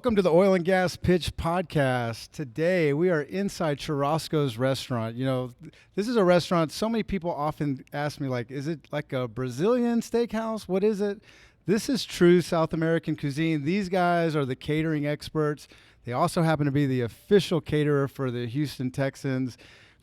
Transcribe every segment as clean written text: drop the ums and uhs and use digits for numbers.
Welcome to the Oil and Gas Pitch Podcast. Today we are inside Churrasco's restaurant. You know, this is a restaurant, so many people often ask me, like, is it like a Brazilian steakhouse? What is it? This is true South American cuisine. These guys are the catering experts. They also happen to be the official caterer for the Houston Texans.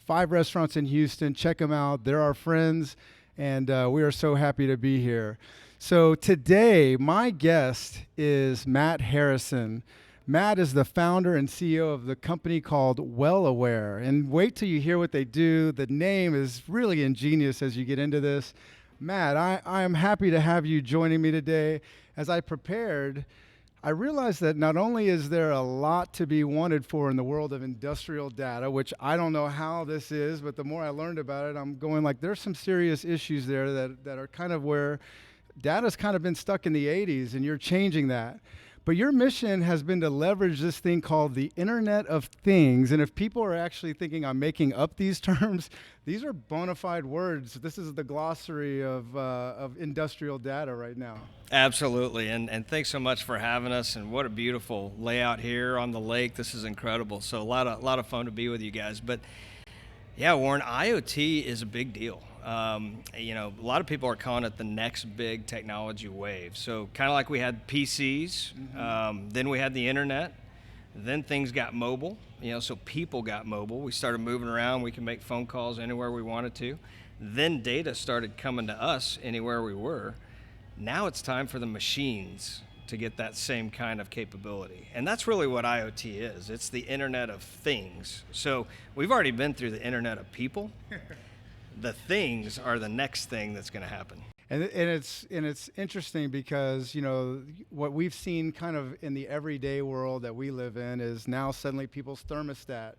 5 restaurants in Houston. Check them out. They're our friends, and we are so happy to be here. So today, my guest is Matt Harrison. Matt is the founder and CEO of the company called WellAware. And wait till you hear what they do. The name is really ingenious as you get into this. Matt, I am happy to have you joining me today. As I prepared, I realized that not only is there a lot to be wanted for in the world of industrial data, which I don't know how this is, but the more I learned about it, I'm going like, there's some serious issues there that are kind of where data's kind of been stuck in the 80s, and you're changing that. But your mission has been to leverage this thing called the Internet of Things. And if people are actually thinking I'm making up these terms, these are bona fide words. This is the glossary of industrial data right now. Absolutely, and thanks so much for having us. And what a beautiful layout here on the lake. This is incredible. So a lot of fun to be with you guys. But yeah, Warren, IoT is a big deal. A lot of people are calling it the next big technology wave. So kind of like we had PCs, then we had the internet, then things got mobile, so people got mobile. We started moving around. We can make phone calls anywhere we wanted to. Then data started coming to us anywhere we were. Now it's time for the machines to get that same kind of capability. And that's really what IoT is. It's the Internet of Things. So we've already been through the Internet of People. The things are the next thing that's going to happen. And it's interesting because, what we've seen kind of in the everyday world that we live in is now suddenly people's thermostat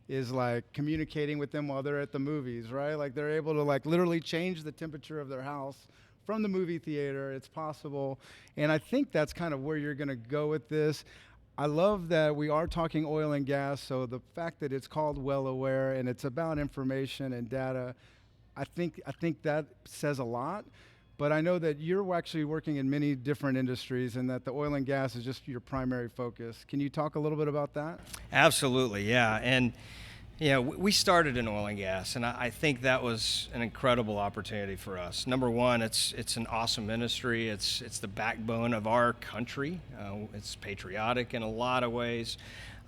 is like communicating with them while they're at the movies, right? Like they're able to like literally change the temperature of their house from the movie theater. It's possible. And I think that's kind of where you're going to go with this. I love that we are talking oil and gas. So the fact that it's called WellAware and it's about information and data, I think that says a lot, but I know that you're actually working in many different industries and that the oil and gas is just your primary focus. Can you talk a little bit about that? Absolutely, yeah. And we started in oil and gas, and I think that was an incredible opportunity for us. Number one, it's an awesome industry. It's the backbone of our country. It's patriotic in a lot of ways,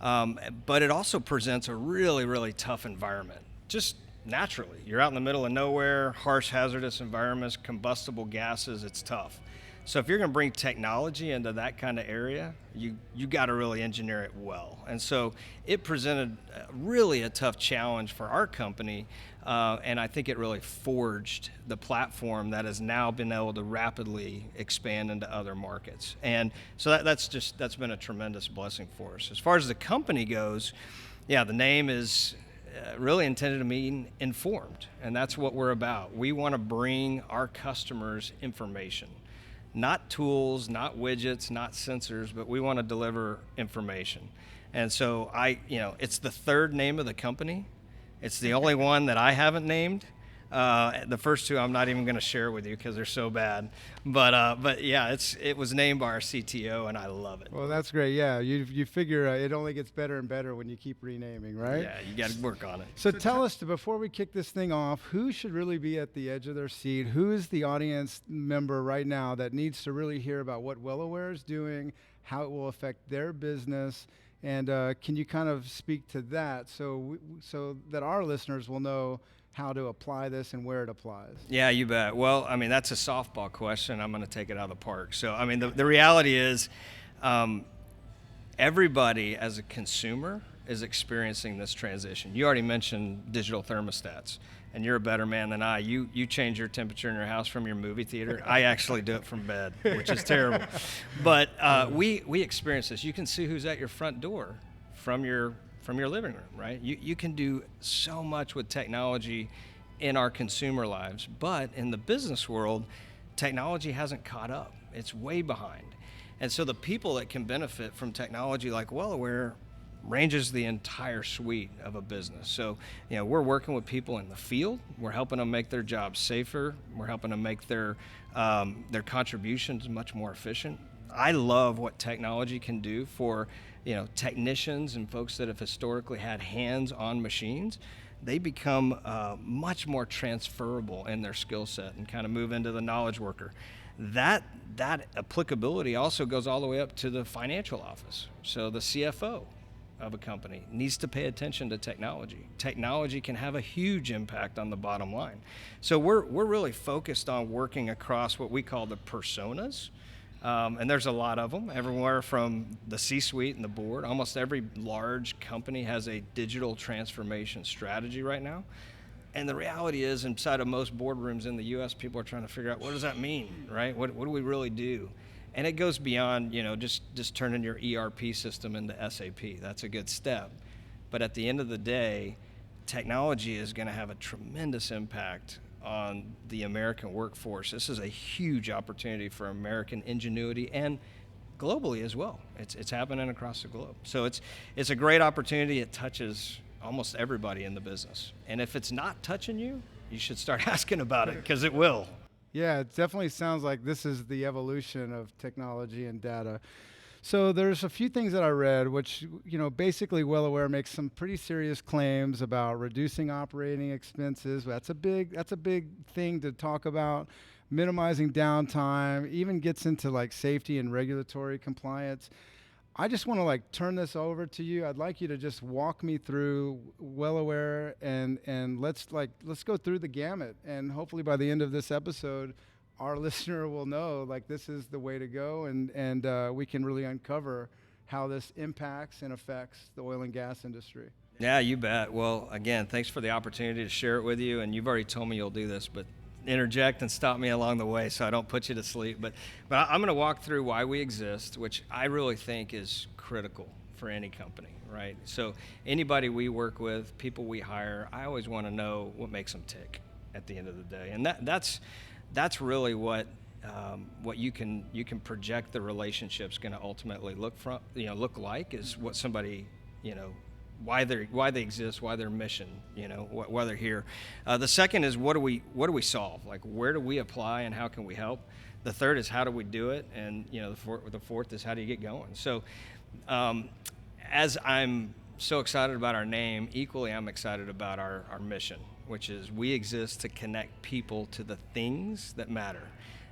but it also presents a really, really tough environment. Just naturally, you're out in the middle of nowhere, harsh, hazardous environments, combustible gases, it's tough. So if you're going to bring technology into that kind of area, you got to really engineer it well. And so it presented really a tough challenge for our company, and I think it really forged the platform that has now been able to rapidly expand into other markets. And so that's been a tremendous blessing for us. As far as the company goes, yeah, the name is really intended to mean informed, and that's what we're about. We want to bring our customers information, not tools, not widgets, not sensors, but we want to deliver information. And so it's the third name of the company. It's the only one that I haven't named. The first two I'm not even going to share with you because they're so bad. But yeah, it was named by our CTO, and I love it. Well, that's great. Yeah, you figure it only gets better and better when you keep renaming, right? Yeah, you got to work on it. So tell us, before we kick this thing off, who should really be at the edge of their seat? Who is the audience member right now that needs to really hear about what WellAware is doing, how it will affect their business? And can you kind of speak to that so that our listeners will know how to apply this and where it applies? Yeah, you bet. Well, that's a softball question. I'm going to take it out of the park. So, the reality is everybody as a consumer is experiencing this transition. You already mentioned digital thermostats, and you're a better man than I. You change your temperature in your house from your movie theater. I actually do it from bed, which is terrible. But we experience this. You can see who's at your front door from your living room, right? You can do so much with technology in our consumer lives, but in the business world, technology hasn't caught up. It's way behind. And so the people that can benefit from technology like WellAware ranges the entire suite of a business. So, we're working with people in the field. We're helping them make their jobs safer. We're helping them make their contributions much more efficient. I love what technology can do for, technicians and folks that have historically had hands on machines. They become much more transferable in their skill set and kind of move into the knowledge worker. That applicability also goes all the way up to the financial office. So the CFO of a company needs to pay attention to technology. Technology can have a huge impact on the bottom line. So we're really focused on working across what we call the personas. And there's a lot of them, everywhere from the C-suite and the board. Almost every large company has a digital transformation strategy right now. And the reality is, inside of most boardrooms in the U.S., people are trying to figure out, what does that mean, right? What do we really do? And it goes beyond, just turning your ERP system into SAP. That's a good step. But at the end of the day, technology is going to have a tremendous impact on the American workforce. This is a huge opportunity for American ingenuity and globally as well. It's happening across the globe. So it's a great opportunity. It touches almost everybody in the business. And if it's not touching you, you should start asking about it, because it will. Yeah, it definitely sounds like this is the evolution of technology and data. So there's a few things that I read, which, basically WellAware makes some pretty serious claims about reducing operating expenses. That's a big thing to talk about. Minimizing downtime, even gets into like safety and regulatory compliance. I just want to turn this over to you. I'd like you to just walk me through WellAware and let's go through the gamut. And hopefully by the end of this episode, our listener will know this is the way to go, and we can really uncover how this impacts and affects the oil and gas industry. Yeah, you bet. Well, again, thanks for the opportunity to share it with you. And you've already told me you'll do this, but interject and stop me along the way so I don't put you to sleep. But I'm going to walk through why we exist, which I really think is critical for any company, right? So anybody we work with, people we hire, I always want to know what makes them tick at the end of the day. And that's really what you can project the relationship's going to ultimately look like, is what somebody, why they exist, why their mission, why they're here. The second is what do we solve? Where do we apply and how can we help? The third is how do we do it? And the fourth is how do you get going? So as I'm so excited about our name, equally I'm excited about our mission, which is we exist to connect people to the things that matter.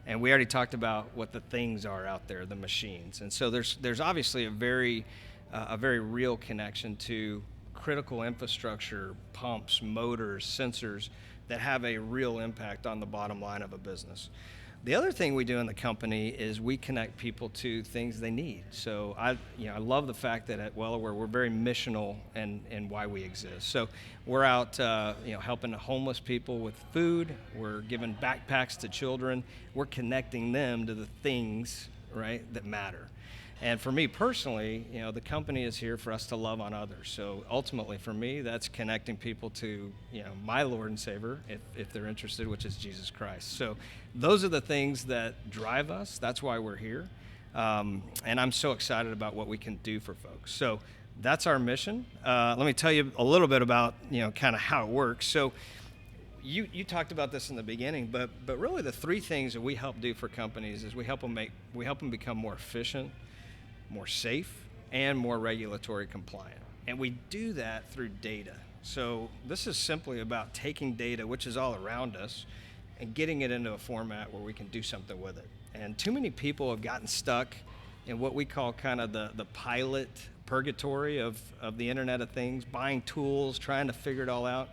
And we already talked about what the things are out there, the machines. And so there's obviously a very real connection to critical infrastructure, pumps, motors, sensors that have a real impact on the bottom line of a business. The other thing we do in the company is we connect people to things they need. So I love the fact that at WellAware we're very missional in why we exist. So we're out helping homeless people with food. We're giving backpacks to children. We're connecting them to the things, right, that matter. And for me personally, the company is here for us to love on others. So ultimately for me, that's connecting people to, my Lord and Savior, if they're interested, which is Jesus Christ. So those are the things that drive us. That's why we're here. And I'm so excited about what we can do for folks. So that's our mission. Let me tell you a little bit about, kind of how it works. So you talked about this in the beginning, but really the three things that we help do for companies is we help them become more efficient, more safe, and more regulatory compliant. And we do that through data. So this is simply about taking data, which is all around us, and getting it into a format where we can do something with it. And too many people have gotten stuck in what we call kind of the pilot purgatory of the Internet of Things, buying tools, trying to figure it all out.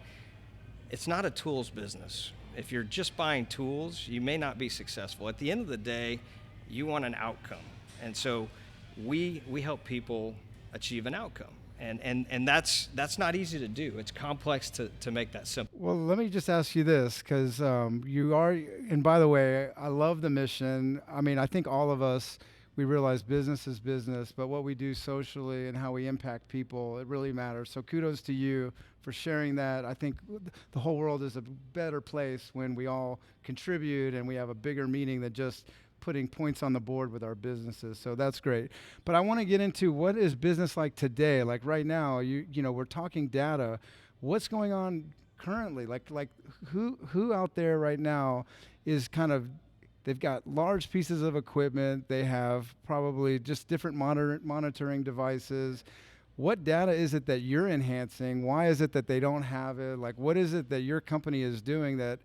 It's not a tools business. If you're just buying tools, you may not be successful. At the end of the day, you want an outcome. And so we help people achieve an outcome. And that's not easy to do. It's complex to make that simple. Well, let me just ask you this, because you are, and by the way, I love the mission. I mean, I think all of us, we realize business is business, but what we do socially and how we impact people, it really matters. So kudos to you for sharing that. I think the whole world is a better place when we all contribute and we have a bigger meaning than just putting points on the board with our businesses. So that's great. But I want to get into what is business like today. Like right now, we're talking data. What's going on currently? Like who out there right now is kind of They've got large pieces of equipment. They have probably just different monitoring devices. What data is it that you're enhancing? Why is it that they don't have it? Like, what is it that your company is doing that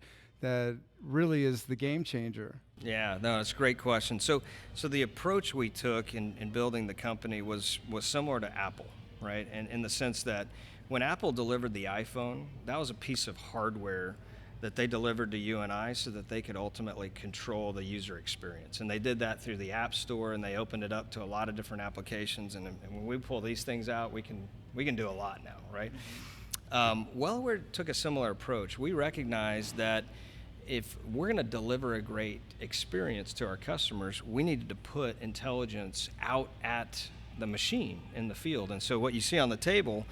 really is the game changer? Yeah, no, it's a great question. So the approach we took in building the company was similar to Apple, right? And in the sense that when Apple delivered the iPhone, that was a piece of hardware that they delivered to you and I so that they could ultimately control the user experience. And they did that through the App Store, and they opened it up to a lot of different applications. And when we pull these things out, we can do a lot now, right? WellAware took a similar approach. We recognized that if we're going to deliver a great experience to our customers, we needed to put intelligence out at the machine in the field. And so what you see on the table,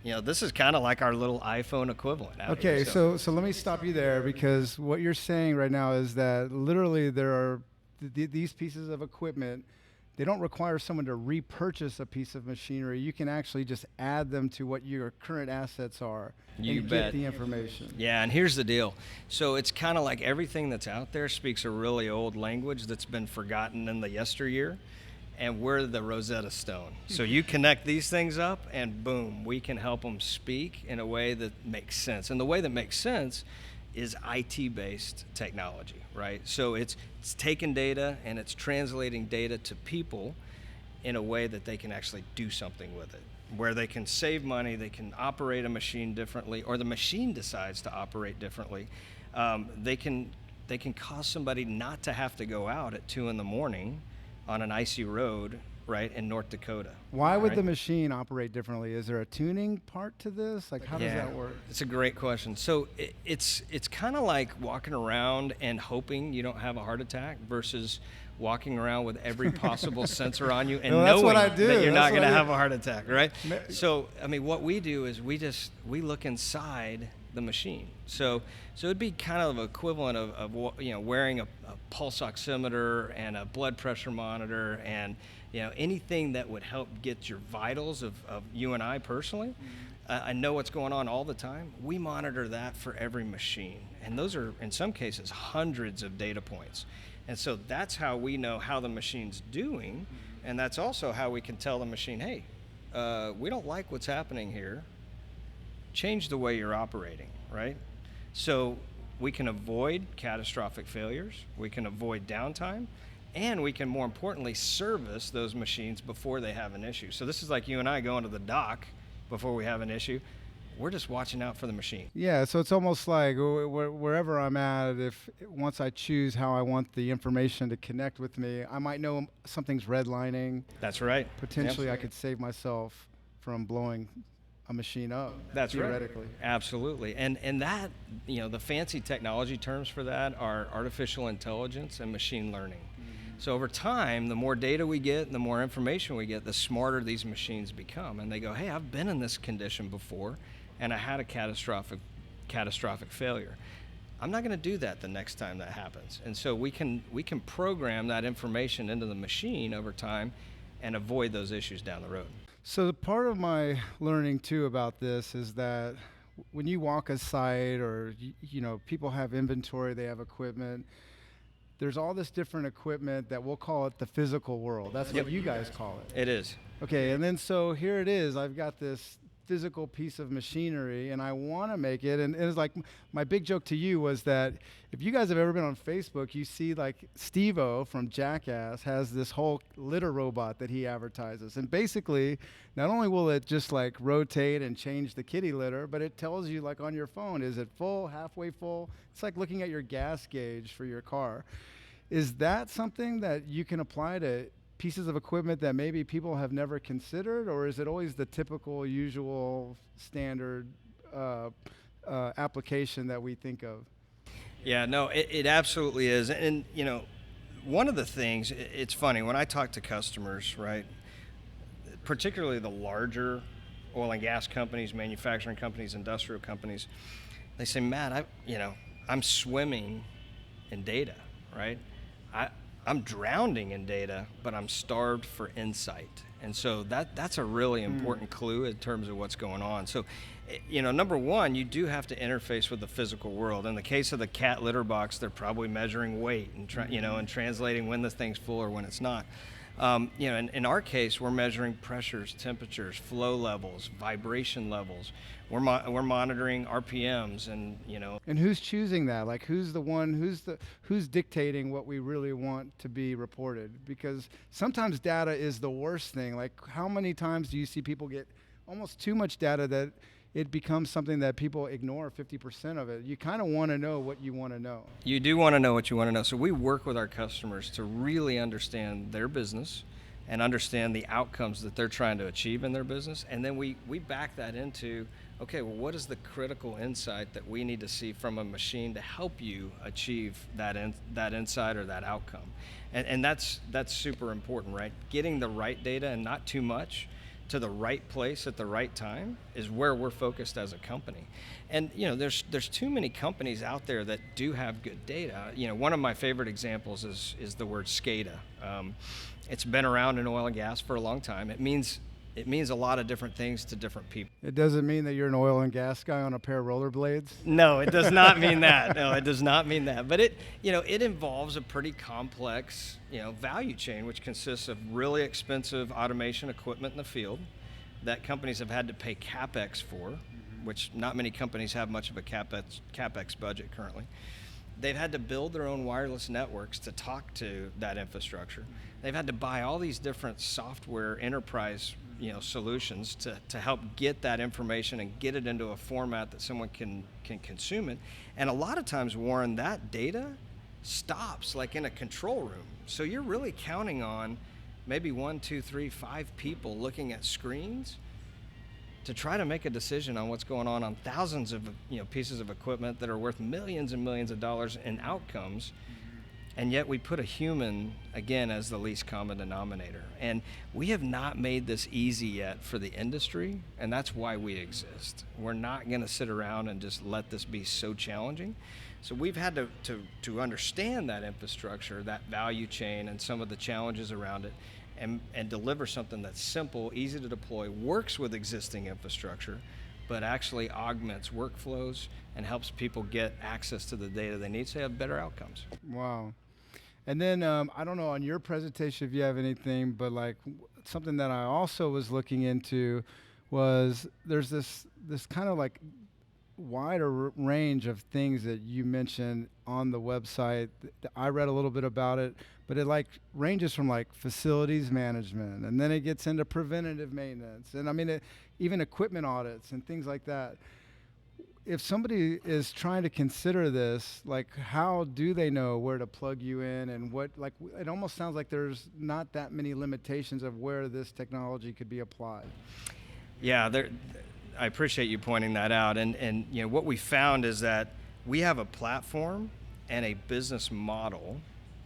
this is kind of like our little iPhone equivalent. Okay, so let me stop you there, because what you're saying right now is that literally there are these pieces of equipment. They don't require someone to repurchase a piece of machinery. You can actually just add them to what your current assets are and get the information. Yeah, and here's the deal. So it's kind of like everything that's out there speaks a really old language that's been forgotten in the yesteryear. And we're the Rosetta Stone. So you connect these things up, and boom, we can help them speak in a way that makes sense. And the way that makes sense is IT-based technology, right? So it's taking data and it's translating data to people in a way that they can actually do something with it, where they can save money, they can operate a machine differently, or the machine decides to operate differently. They can cause somebody not to have to go out at 2 a.m. on an icy road, right, in North Dakota. Why would the machine operate differently? Is there a tuning part to this? Like, how does that work? It's a great question. So it's kind of like walking around and hoping you don't have a heart attack versus walking around with every possible sensor on you and knowing that you're not going to have a heart attack, right? So, I mean, what we do is we look inside the machine. So it'd be kind of equivalent of wearing a pulse oximeter and a blood pressure monitor and anything that would help get your vitals of you and I personally. I know what's going on all the time. We monitor that for every machine, and those are in some cases hundreds of data points. And so that's how we know how the machine's doing, and that's also how we can tell the machine, hey, we don't like what's happening here. Change the way you're operating, right? So we can avoid catastrophic failures, we can avoid downtime, and we can, more importantly, service those machines before they have an issue. So this is like you and I going to the dock before we have an issue. We're just watching out for the machine. Yeah, so it's almost like wherever I'm at, if once I choose how I want the information to connect with me, I might know something's redlining. That's right. Potentially, I could save myself from blowing a machine up. That's theoretically. Right. Absolutely. And that, the fancy technology terms for that are artificial intelligence and machine learning. So over time, the more data we get and the more information we get, the smarter these machines become. And they go, hey, I've been in this condition before, and I had a catastrophic failure. I'm not going to do that the next time that happens. And so we can program that information into the machine over time and avoid those issues down the road. So part of my learning too about this is that when you walk a site, or people have inventory, they have equipment, there's all this different equipment that we'll call it the physical world. That's what you guys call it. It is. Okay, and then so here it is. I've got this physical piece of machinery, and I want to make it. And it was like, my big joke to you was that if you guys have ever been on Facebook, you see like Steve-O from Jackass has this whole litter robot that he advertises. And basically, not only will it just like rotate and change the kitty litter, but it tells you like on your phone, is it full, halfway full? It's like looking at your gas gauge for your car. Is that something that you can apply to pieces of equipment that maybe people have never considered, or is it always the typical, usual, standard application that we think of? Yeah, no, it absolutely is. And, one of the things, it's funny, when I talk to customers, right, particularly the larger oil and gas companies, manufacturing companies, industrial companies, they say, Matt, I'm swimming in data, right? I'm drowning in data, but I'm starved for insight. And so that's a really important clue in terms of what's going on. So, number one, you do have to interface with the physical world. In the case of the cat litter box, they're probably measuring weight and and translating when the thing's full or when it's not. In our case, we're measuring pressures, temperatures, flow levels, vibration levels. We're monitoring RPMs, and And who's choosing that? Like, who's the one? Who's dictating what we really want to be reported? Because sometimes data is the worst thing. Like, how many times do you see people get almost too much data that it becomes something that people ignore 50% of it? You kind of want to know what you want to know. You do want to know what you want to know. So we work with our customers to really understand their business and understand the outcomes that they're trying to achieve in their business. And then we back that into, okay, well, what is the critical insight that we need to see from a machine to help you achieve that insight or that outcome? And that's super important, right? Getting the right data and not too much to the right place at the right time is where we're focused as a company. And there's too many companies out there that do have good data. One of my favorite examples is the word SCADA. It's been around in oil and gas for a long time. It means a lot of different things to different people. It doesn't mean that you're an oil and gas guy on a pair of rollerblades. No, it does not mean that. No, it does not mean that. But it involves a pretty complex, value chain, which consists of really expensive automation equipment in the field that companies have had to pay CapEx for, which not many companies have much of a CapEx budget currently. They've had to build their own wireless networks to talk to that infrastructure. They've had to buy all these different software enterprise solutions to help get that information and get it into a format that someone can consume it. And a lot of times, Warren, that data stops like in a control room. So you're really counting on maybe 1, 2, 3, 5 people looking at screens to try to make a decision on what's going on thousands of pieces of equipment that are worth millions and millions of dollars in outcomes. And yet we put a human, again, as the least common denominator. And we have not made this easy yet for the industry, and that's why we exist. We're not going to sit around and just let this be so challenging. So we've had to understand that infrastructure, that value chain, and some of the challenges around it, and deliver something that's simple, easy to deploy, works with existing infrastructure, but actually augments workflows and helps people get access to the data they need so they have better outcomes. Wow. And then I don't know on your presentation if you have anything, but like something that I also was looking into was there's this kind of like wider range of things that you mentioned on the website. I read a little bit about it, but it like ranges from like facilities management, and then it gets into preventative maintenance, and I mean even equipment audits and things like that. If somebody is trying to consider this, like how do they know where to plug you in, and what, like it almost sounds like there's not that many limitations of where this technology could be applied. Yeah, I appreciate you pointing that out. And what we found is that we have a platform and a business model,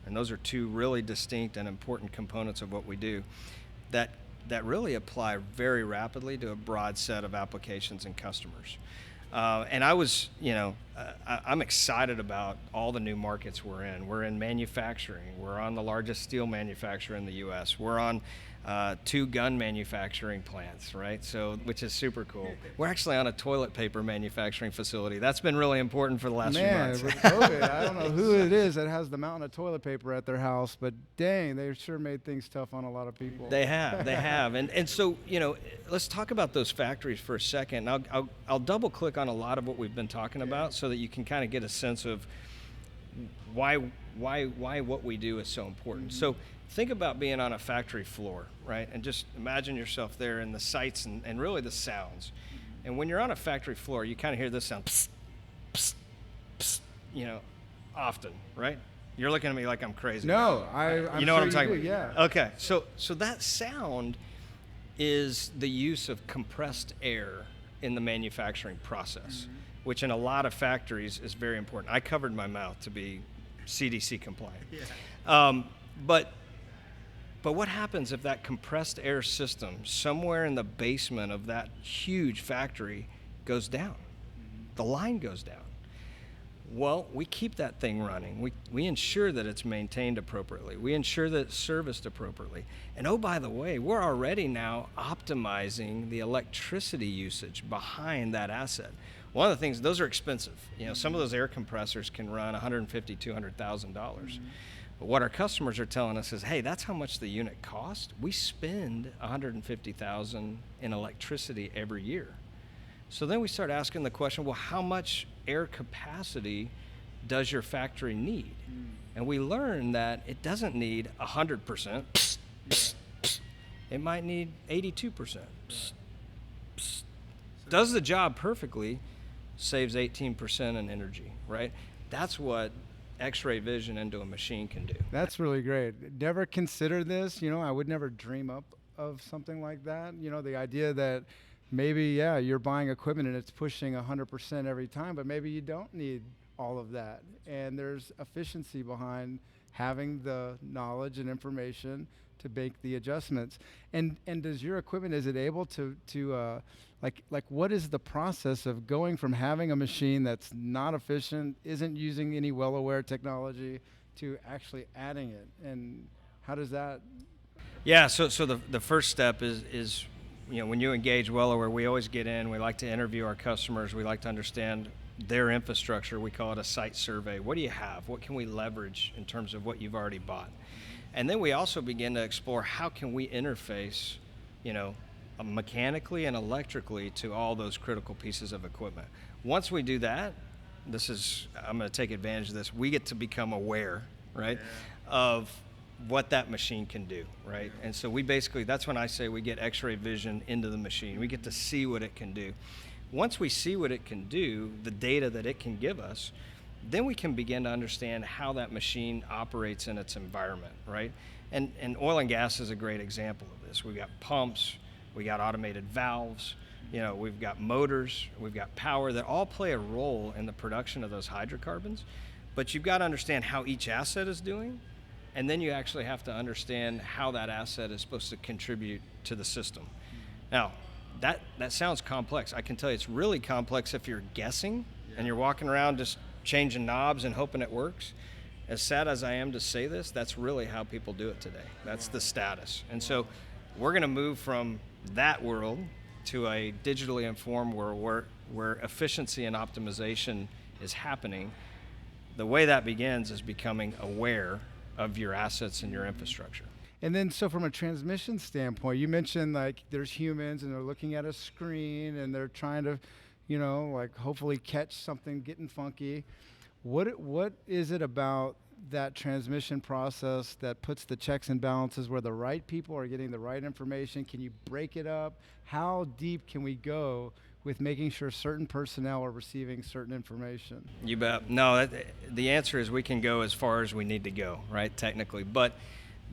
and those are two really distinct and important components of what we do, that really apply very rapidly to a broad set of applications and customers. And I'm excited about all the new markets we're in. We're in manufacturing. We're on the largest steel manufacturer in the U.S. We're on 2 gun manufacturing plants, right? So, which is super cool. We're actually on a toilet paper manufacturing facility. That's been really important for the last few months. With COVID, I don't know who it is that has the mountain of toilet paper at their house, but dang, they sure made things tough on a lot of people. They have. And so, let's talk about those factories for a second. I'll double click on a lot of what we've been talking about so that you can kind of get a sense of why what we do is so important. Mm-hmm. So think about being on a factory floor, right? And just imagine yourself there in the sights and really the sounds. And when you're on a factory floor, you kind of hear this sound, psst, psst, psst, often, right? You're looking at me like I'm crazy. No, I'm you know sure what I'm talking do, about? Yeah. Okay, so that sound is the use of compressed air in the manufacturing process, mm-hmm. which in a lot of factories is very important. I covered my mouth to be CDC compliant. Yeah. But what happens if that compressed air system somewhere in the basement of that huge factory goes down? Mm-hmm. The line goes down. Well, we keep that thing running. We ensure that it's maintained appropriately. We ensure that it's serviced appropriately. And oh, by the way, we're already now optimizing the electricity usage behind that asset. One of the things, those are expensive. Some of those air compressors can run $150,000, $200,000. But what our customers are telling us is, hey, that's how much the unit costs. We spend $150,000 in electricity every year. So then we start asking the question, well, how much air capacity does your factory need? And we learn that it doesn't need 100%. It might need 82%. Does the job perfectly, saves 18% in energy, right? That's what X-ray vision into a machine can do. That's really great. Never considered this. I would never dream up of something like that. The idea that maybe, you're buying equipment and it's pushing 100% every time, but maybe you don't need all of that. And there's efficiency behind having the knowledge and information to make the adjustments. And does your equipment, is it able to like what is the process of going from having a machine that's not efficient, isn't using any WellAware technology, to actually adding it? And how does that? Yeah, so the first step is when you engage WellAware, we always get in, we like to interview our customers, we like to understand their infrastructure. We call it a site survey. What do you have? What can we leverage in terms of what you've already bought? And then we also begin to explore how can we interface, mechanically and electrically to all those critical pieces of equipment. Once we do that, I'm going to take advantage of this. We get to become aware, right, of what that machine can do, right? And so that's when I say we get X-ray vision into the machine. We get to see what it can do. Once we see what it can do, the data that it can give us, then we can begin to understand how that machine operates in its environment, right? And oil and gas is a great example of this. We've got pumps, we got automated valves, we've got motors, we've got power that all play a role in the production of those hydrocarbons. But you've got to understand how each asset is doing, and then you actually have to understand how that asset is supposed to contribute to the system. Now, that sounds complex. I can tell you it's really complex if you're guessing and you're walking around just changing knobs and hoping it works. As sad as I am to say this, that's really how people do it today. That's the status. And so we're going to move from that world to a digitally informed world where efficiency and optimization is happening. The way that begins is becoming aware of your assets and your infrastructure. And then, so from a transmission standpoint, you mentioned like there's humans and they're looking at a screen and they're trying to, hopefully catch something getting funky. What is it about that transmission process that puts the checks and balances where the right people are getting the right information? Can you break it up? How deep can we go with making sure certain personnel are receiving certain information? You bet. No, the answer is we can go as far as we need to go, right, technically. But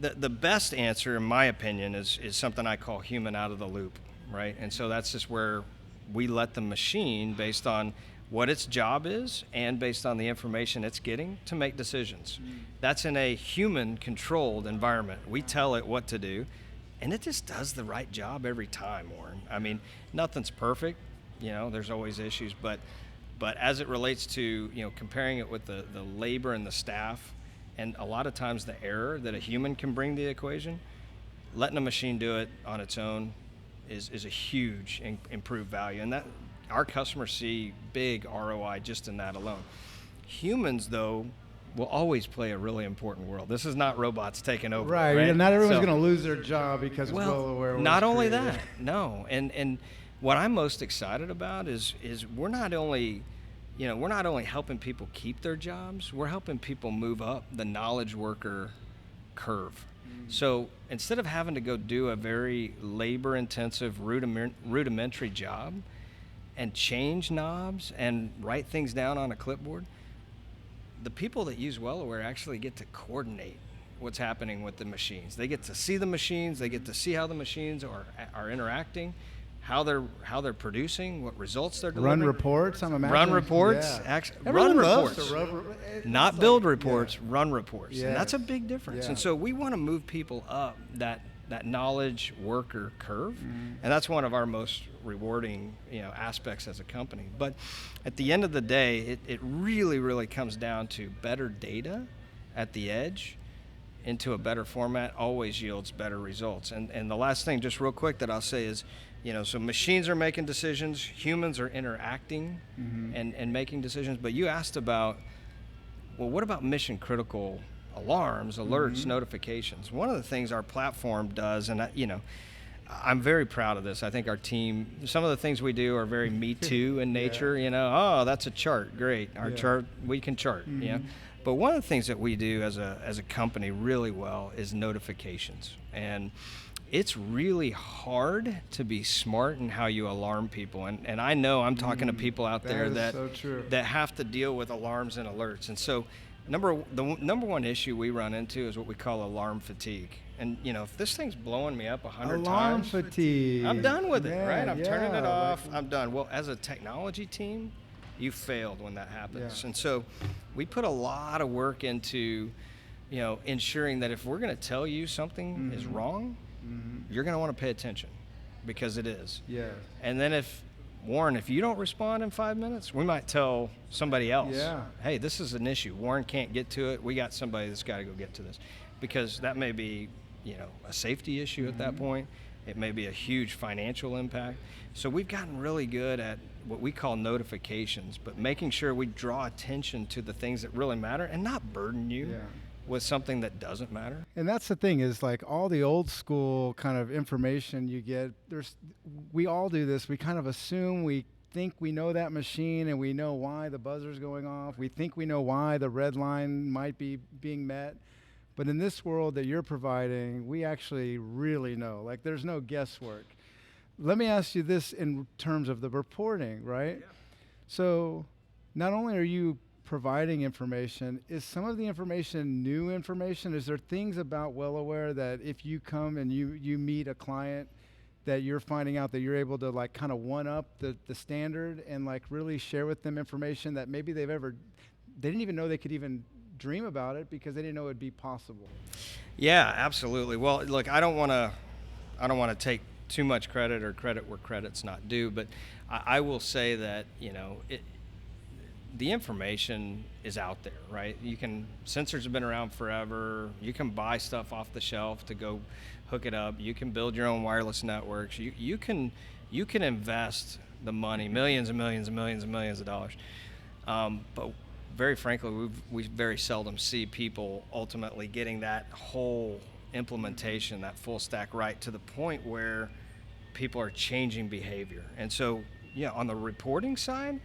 the best answer, in my opinion, is something I call human out of the loop, right? And so that's just where we let the machine, based on what its job is and based on the information it's getting, to make decisions. That's in a human-controlled environment. We tell it what to do, and it just does the right job every time, Warren. I mean, nothing's perfect. There's always issues, but as it relates to, comparing it with the labor and the staff, and a lot of times the error that a human can bring to the equation, letting a machine do it on its own is a huge improved value. And that our customers see big ROI just in that alone. Humans, though, will always play a really important role. This is not robots taking over. Right? Not everyone's going to lose their job because WellAware was not only created. that, no. And what I'm most excited about is we're not only helping people keep their jobs, we're helping people move up the knowledge worker curve. So instead of having to go do a very labor-intensive, rudimentary job and change knobs and write things down on a clipboard, the people that use WellAware actually get to coordinate what's happening with the machines. They get to see the machines, they get to see how the machines are interacting, how they're producing, what results they're delivering. Run reports, I'm imagining. Run reports, Yeah. run loves reports. to Not build reports, run reports. Yes. And that's a big difference. Yeah. And so we want to move people up that knowledge worker curve. And that's one of our most rewarding, aspects as a company. But at the end of the day, it really, really comes down to better data at the edge into a better format always yields better results. And the last thing, just real quick, that I'll say is, so machines are making decisions, humans are interacting and making decisions. But you asked about, well, what about mission critical alarms, alerts, notifications? One of the things our platform does, and I'm very proud of this. I think our team, some of the things we do are very me too in nature. Oh, that's a chart, great. Our chart, we can chart. But one of the things that we do as a company really well is notifications. And it's really hard to be smart in how you alarm people. And I know I'm talking to people out there that have to deal with alarms and alerts. And so the number one issue we run into is what we call alarm fatigue. And if this thing's blowing me up 100 times, alarm fatigue. I'm done with it, right? I'm turning it off. I'm done. Well, as a technology team, you failed when that happens. And so we put a lot of work into, ensuring that if we're going to tell you something is wrong, you're going to want to pay attention, because it is. And then if you don't respond in 5 minutes, we might tell somebody else, hey, this is an issue. Warren can't get to it. We got somebody that's got to go get to this, because that may be, a safety issue at that point. It may be a huge financial impact. So we've gotten really good at what we call notifications, but making sure we draw attention to the things that really matter and not burden you with something that doesn't matter. And that's the thing, is like all the old school kind of information you get, we all do this. We kind of assume, we think we know that machine and we know why the buzzer's going off. We think we know why the red line might be being met. But in this world that you're providing, we actually really know. Like, there's no guesswork. Let me ask you this in terms of the reporting, right? So not only are you providing information, is some of the information new information? Is there things about WellAware that if you come and you meet a client that you're finding out that you're able to like kind of one up the standard and like really share with them information that maybe they didn't even know they could even dream about it because they didn't know it'd be possible? Yeah, absolutely. Well, look, I don't want to take too much credit or credit where credit's not due, but I will say that, the information is out there, right? Sensors have been around forever. You can buy stuff off the shelf to go hook it up. You can build your own wireless networks. You can invest the money, millions and millions and millions and millions of dollars. But very frankly, we very seldom see people ultimately getting that whole implementation, that full stack right to the point where people are changing behavior. And so, on the reporting side,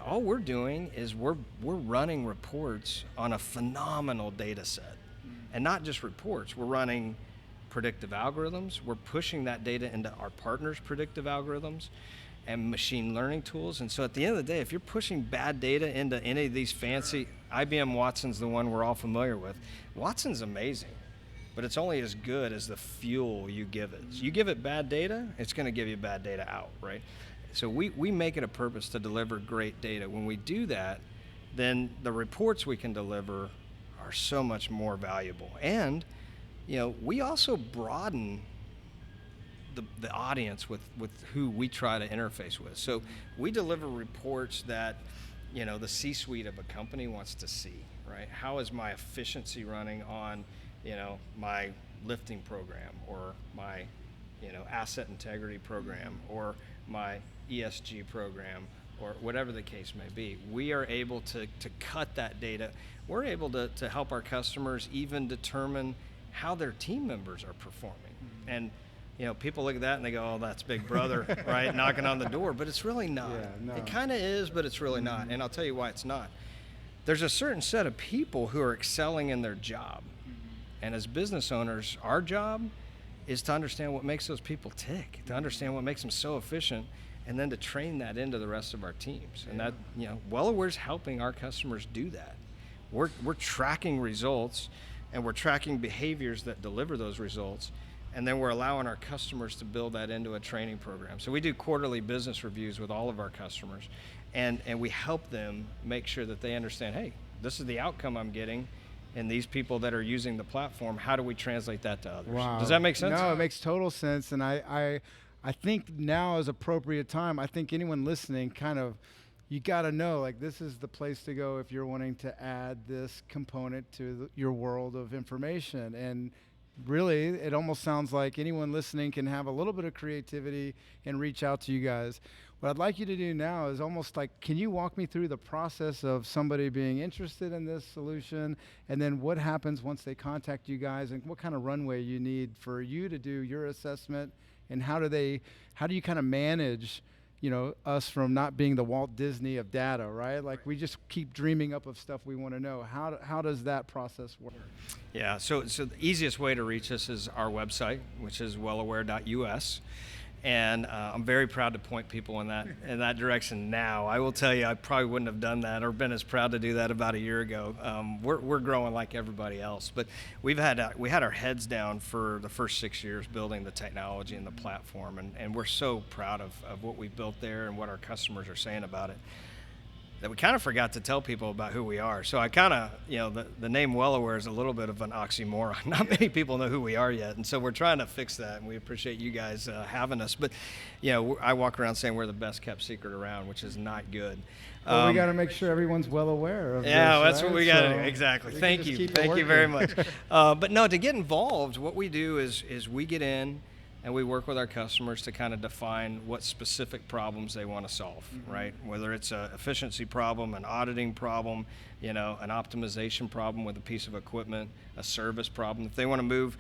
all we're doing is we're running reports on a phenomenal data set. And not just reports, we're running predictive algorithms. We're pushing that data into our partners' predictive algorithms and machine learning tools. And so at the end of the day, if you're pushing bad data into any of these fancy, IBM Watson's the one we're all familiar with. Watson's amazing, but it's only as good as the fuel you give it. So you give it bad data, it's going to give you bad data out, right? So we make it a purpose to deliver great data. When we do that, then the reports we can deliver are so much more valuable. And, we also broaden the audience with who we try to interface with. So we deliver reports that, the C-suite of a company wants to see, right? How is my efficiency running on, my lifting program, or my, asset integrity program, or my ESG program, or whatever the case may be. We are able to cut that data. We're able to help our customers even determine how their team members are performing. And people look at that and they go, oh, that's Big Brother, right, knocking on the door. But it's really not. No. It kind of is, but it's really not. And I'll tell you why it's not. There's a certain set of people who are excelling in their job. And as business owners, our job is to understand what makes those people tick, to understand what makes them so efficient, and then to train that into the rest of our teams. And that, WellAware's helping our customers do that. We're tracking results, and we're tracking behaviors that deliver those results, and then we're allowing our customers to build that into a training program. So we do quarterly business reviews with all of our customers, and we help them make sure that they understand, hey, this is the outcome I'm getting, and these people that are using the platform, how do we translate that to others? Wow. Does that make sense? No, it makes total sense. And I I think now is appropriate time. I think anyone listening you got to know, like, this is the place to go if you're wanting to add this component to your world of information. And really, it almost sounds like anyone listening can have a little bit of creativity and reach out to you guys. What I'd like you to do now is almost like, can you walk me through the process of somebody being interested in this solution, and then what happens once they contact you guys, and what kind of runway you need for you to do your assessment, and how do you kind of manage, us from not being the Walt Disney of data, right? Like, we just keep dreaming up of stuff we want to know. How does that process work? Yeah, so the easiest way to reach us is our website, which is wellaware.us. And I'm very proud to point people in that direction now. I will tell you, I probably wouldn't have done that or been as proud to do that about a year ago. We're growing like everybody else, but we had our heads down for the first 6 years building the technology and the platform, and we're so proud of what we built there and what our customers are saying about it, that we kind of forgot to tell people about who we are. So I kind of, the name WellAware is a little bit of an oxymoron. Not many people know who we are yet, and so we're trying to fix that, and we appreciate you guys having us. But, I walk around saying we're the best kept secret around, which is not good. Well, we got to make sure everyone's well aware of this, that's right? what we got to do. Exactly. Thank you very much. But no, to get involved, what we do is we get in, and we work with our customers to kind of define what specific problems they want to solve, right? Whether it's an efficiency problem, an auditing problem, an optimization problem with a piece of equipment, a service problem. If they want to move,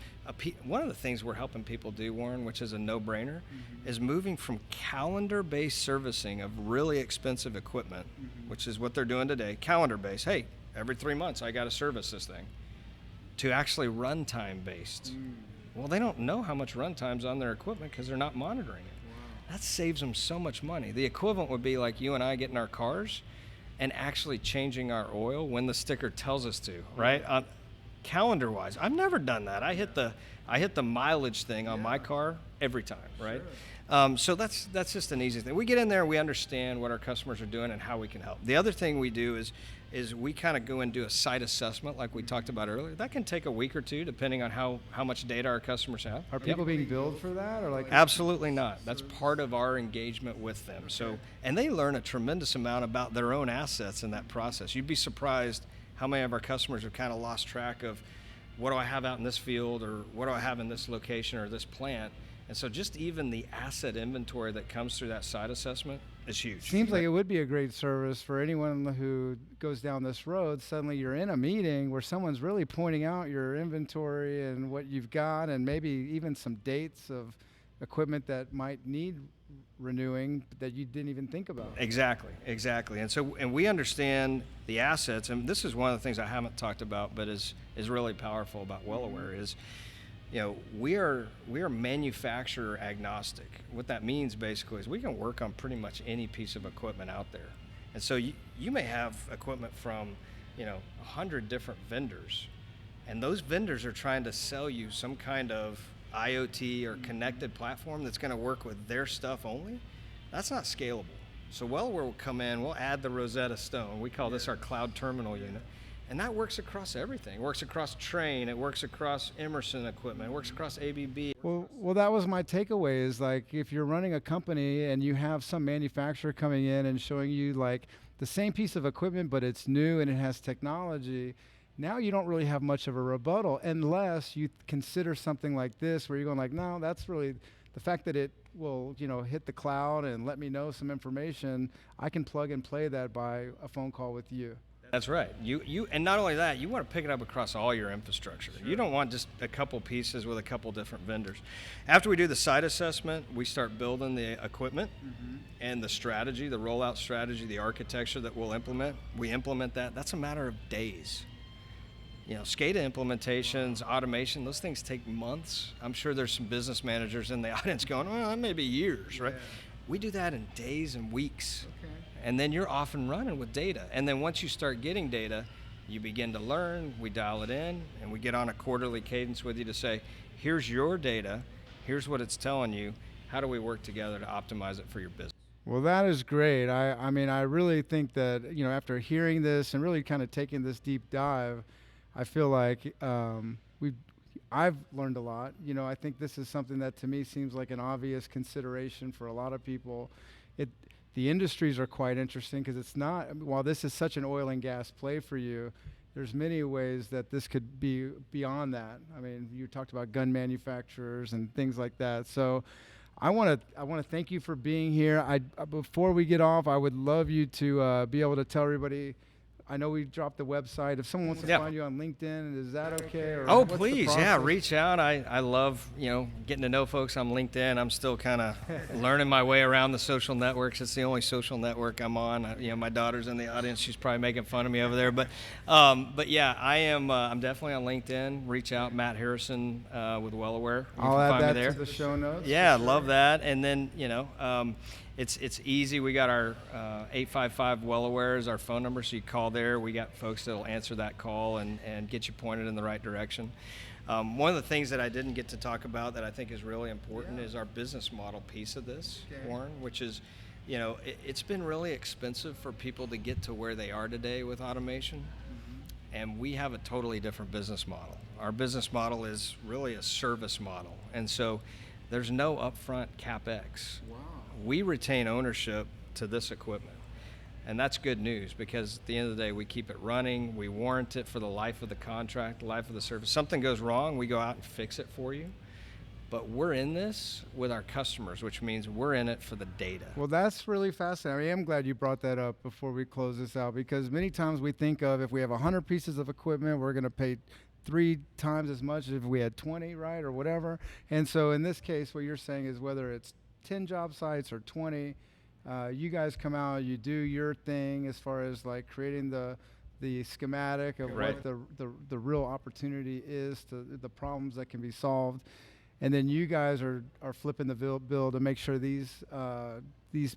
one of the things we're helping people do, Warren, which is a no-brainer, is moving from calendar-based servicing of really expensive equipment, which is what they're doing today, calendar-based. Hey, every 3 months I got to service this thing, to actually runtime-based. Well, they don't know how much runtime's on their equipment because they're not monitoring it. Wow. That saves them so much money. The equivalent would be like you and I getting our cars and actually changing our oil when the sticker tells us to, right? Calendar-wise, I've never done that. I hit the mileage thing on my car every time, right? Sure. So that's just an easy thing. We get in there and we understand what our customers are doing and how we can help. The other thing we do is we kind of go and do a site assessment like we talked about earlier. That can take a week or two depending on how much data our customers have. Are people being billed for that, or like? Absolutely not. That's part of our engagement with them. Okay. So, and they learn a tremendous amount about their own assets in that process. You'd be surprised how many of our customers have kind of lost track of, what do I have out in this field, or what do I have in this location or this plant? And so just even the asset inventory that comes through that site assessment is huge. Seems like it would be a great service for anyone who goes down this road. Suddenly you're in a meeting where someone's really pointing out your inventory and what you've got, and maybe even some dates of equipment that might need renewing that you didn't even think about. Exactly. And we understand the assets, and this is one of the things I haven't talked about, but is really powerful about WellAware is, we are manufacturer agnostic. What that means basically is we can work on pretty much any piece of equipment out there. And so you may have equipment from, 100 different vendors, and those vendors are trying to sell you some kind of IoT or connected platform that's going to work with their stuff only. That's not scalable. So WellAware will come in, we'll add the Rosetta Stone. We call this our cloud terminal unit. And that works across everything. It works across Train. It works across Emerson equipment. It works across ABB. Well, that was my takeaway is, like, if you're running a company and you have some manufacturer coming in and showing you, like, the same piece of equipment, but it's new and it has technology, now you don't really have much of a rebuttal unless you consider something like this where you're going like, no, that's really the fact that it will, hit the cloud and let me know some information. I can plug and play that by a phone call with you. That's right. You and not only that, you want to pick it up across all your infrastructure. Sure. You don't want just a couple pieces with a couple different vendors. After we do the site assessment, we start building the equipment and the strategy, the rollout strategy, the architecture that we'll implement. We implement that. That's a matter of days. SCADA implementations, automation, those things take months. I'm sure there's some business managers in the audience going, well, that may be years, right? We do that in days and weeks. Okay. And then you're off and running with data. And then once you start getting data, you begin to learn, we dial it in, and we get on a quarterly cadence with you to say, here's your data, here's what it's telling you, how do we work together to optimize it for your business? Well, that is great. I mean, I really think that, after hearing this and really kind of taking this deep dive, I feel like I've learned a lot. I think this is something that to me seems like an obvious consideration for a lot of people. It the industries are quite interesting because it's not, while this is such an oil and gas play for you, there's many ways that this could be beyond that. I mean, you talked about gun manufacturers and things like that. So I want to thank you for being here. Before we get off, I would love you to be able to tell everybody. I know we dropped the website. If someone wants to find you on LinkedIn, is that okay? Or Oh, please, yeah, reach out. I love, getting to know folks on LinkedIn. I'm still kind of learning my way around the social networks. It's the only social network I'm on. My daughter's in the audience. She's probably making fun of me over there. But yeah, I am. I'm definitely on LinkedIn. Reach out, Matt Harrison with WellAware. I'll add that to the show notes. Yeah, love that. And then it's easy. We got our 855 WellAware is our phone number, so you call there. We got folks that'll answer that call and get you pointed in the right direction. One of the things that I didn't get to talk about that I think is really important is our business model piece of this, Warren, which is, it's been really expensive for people to get to where they are today with automation. And we have a totally different business model. Our business model is really a service model. And so there's no upfront CapEx. Wow. We retain ownership to this equipment. And that's good news because at the end of the day, we keep it running. We warrant it for the life of the contract, the life of the service. Something goes wrong, we go out and fix it for you. But we're in this with our customers, which means we're in it for the data. Well, that's really fascinating. I am glad you brought that up before we close this out, because many times we think of, if we have 100 pieces of equipment, we're going to pay 3 times as much as if we had 20, right, or whatever. And so in this case, what you're saying is whether it's 10 job sites or 20, you guys come out, you do your thing as far as like creating the schematic of Right. what the real opportunity is, to the problems that can be solved. And then you guys are flipping the bill to make sure these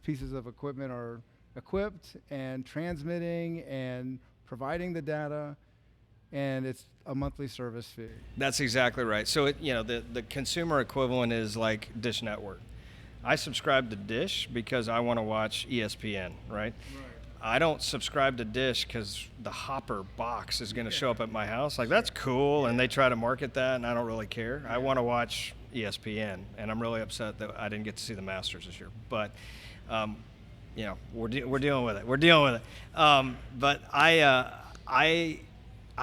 pieces of equipment are equipped and transmitting and providing the data, and it's a monthly service fee. That's exactly right. So the consumer equivalent is like Dish Network. I subscribe to Dish because I want to watch ESPN, right? I don't subscribe to Dish because the Hopper box is going to show up at my house. Like, that's cool, and they try to market that, and I don't really care. I want to watch ESPN, and I'm really upset that I didn't get to see the Masters this year. But, we're dealing with it. We're dealing with it. But I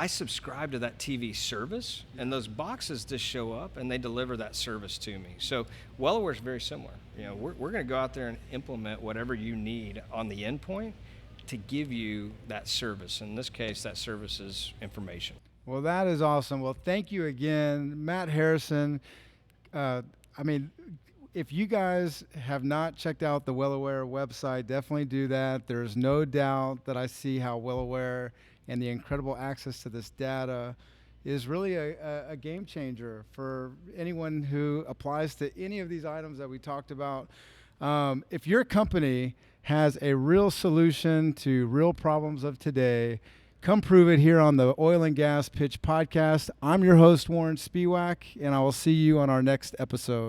subscribe to that TV service, and those boxes just show up, and they deliver that service to me. So WellAware is very similar. We're going to go out there and implement whatever you need on the endpoint to give you that service. In this case, that service is information. Well, that is awesome. Well, thank you again, Matt Harrison. If you guys have not checked out the WellAware website, definitely do that. There's no doubt that I see how WellAware and the incredible access to this data is really a game changer for anyone who applies to any of these items that we talked about. If your company has a real solution to real problems of today, come prove it here on the Oil and Gas Pitch Podcast. I'm your host, Warren Spiewak, and I will see you on our next episode.